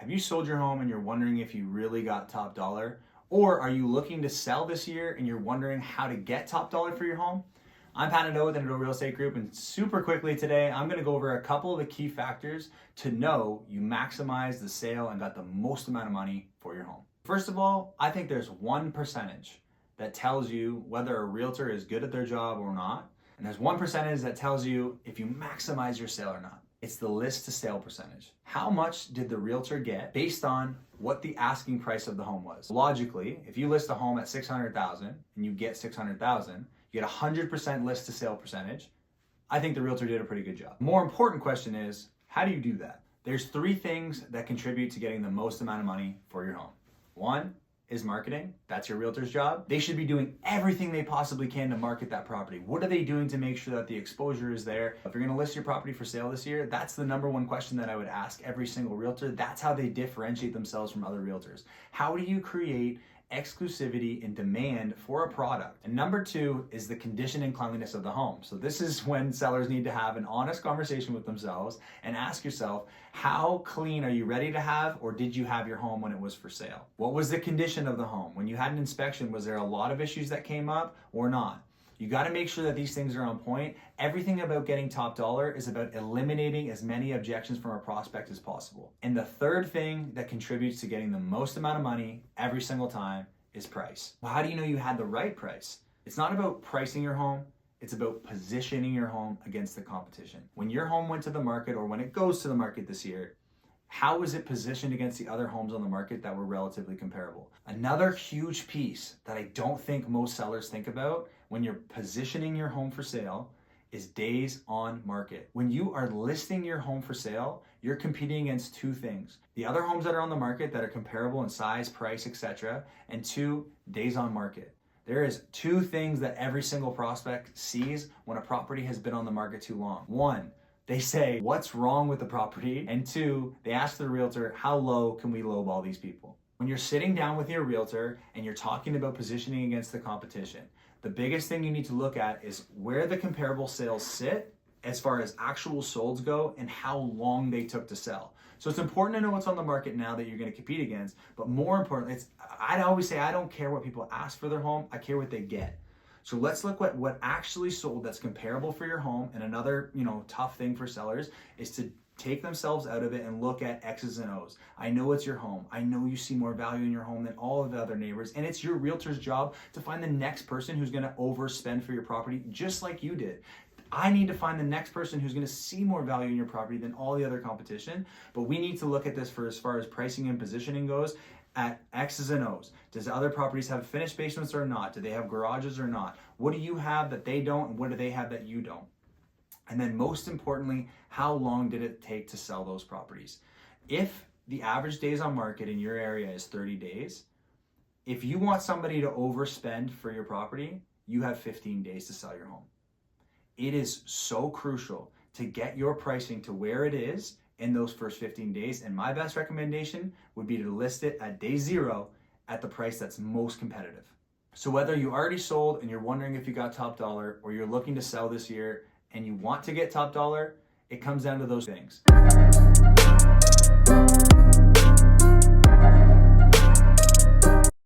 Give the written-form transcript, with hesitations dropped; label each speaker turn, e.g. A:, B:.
A: Have you sold your home and you're wondering if you really got top dollar? Or are you looking to sell this year and you're wondering how to get top dollar for your home? I'm Pat with the Real Estate Group, and super quickly today, I'm gonna go over a couple of the key factors to know you maximize the sale and got the most amount of money for your home. First of all, I think there's one percentage that tells you whether a realtor is good at their job or not. And there's one percentage that tells you if you maximize your sale or not. It's the list to sale percentage. How much did the realtor get based on what the asking price of the home was? Logically, if you list a home at 600,000 and you get 600,000, you get 100% list to sale percentage. I think the realtor did a pretty good job. More important question is, how do you do that? There's three things that contribute to getting the most amount of money for your home. One is marketing. That's your realtor's job. They should be doing everything they possibly can to market that property. What are they doing to make sure that the exposure is there? If you're gonna list your property for sale this year, that's the number one question that I would ask every single realtor. That's how they differentiate themselves from other realtors. How do you create exclusivity and demand for a product? And number two is the condition and cleanliness of the home. So this is when sellers need to have an honest conversation with themselves and ask yourself, how clean are you ready to have, or did you have your home when it was for sale? What was the condition of the home? When you had an inspection, was there a lot of issues that came up or not? You got to make sure that these things are on point. Everything about getting top dollar is about eliminating as many objections from a prospect as possible. And the third thing that contributes to getting the most amount of money every single time is price. Well, how do you know you had the right price? It's not about pricing your home. It's about positioning your home against the competition. When your home went to the market, or when it goes to the market this year, how is it positioned against the other homes on the market that were relatively comparable? Another huge piece that I don't think most sellers think about when you're positioning your home for sale is days on market. When you are listing your home for sale, you're competing against two things: the other homes that are on the market that are comparable in size, price, etc., and two, days on market. There is two things that every single prospect sees when a property has been on the market too long. One, they say, what's wrong with the property? And two, they ask the realtor, how low can we lowball these people? When you're sitting down with your realtor and you're talking about positioning against the competition, the biggest thing you need to look at is where the comparable sales sit as far as actual solds go and how long they took to sell. So it's important to know what's on the market now that you're going to compete against, but more importantly, I'd always say I don't care what people ask for their home, I care what they get. So let's look at what actually sold that's comparable for your home. And another, tough thing for sellers is to take themselves out of it and look at X's and O's. I know it's your home. I know you see more value in your home than all of the other neighbors. And it's your realtor's job to find the next person who's going to overspend for your property just like you did. I need to find the next person who's going to see more value in your property than all the other competition. But we need to look at this for as far as pricing and positioning goes at X's and O's. Does the other properties have finished basements or not? Do they have garages or not? What do you have that they don't, and what do they have that you don't? And then most importantly, how long did it take to sell those properties? If the average days on market in your area is 30 days, if you want somebody to overspend for your property, you have 15 days to sell your home. It is so crucial to get your pricing to where it is in those first 15 days. And my best recommendation would be to list it at day zero at the price that's most competitive. So whether you already sold and you're wondering if you got top dollar, or you're looking to sell this year and you want to get top dollar, it comes down to those things.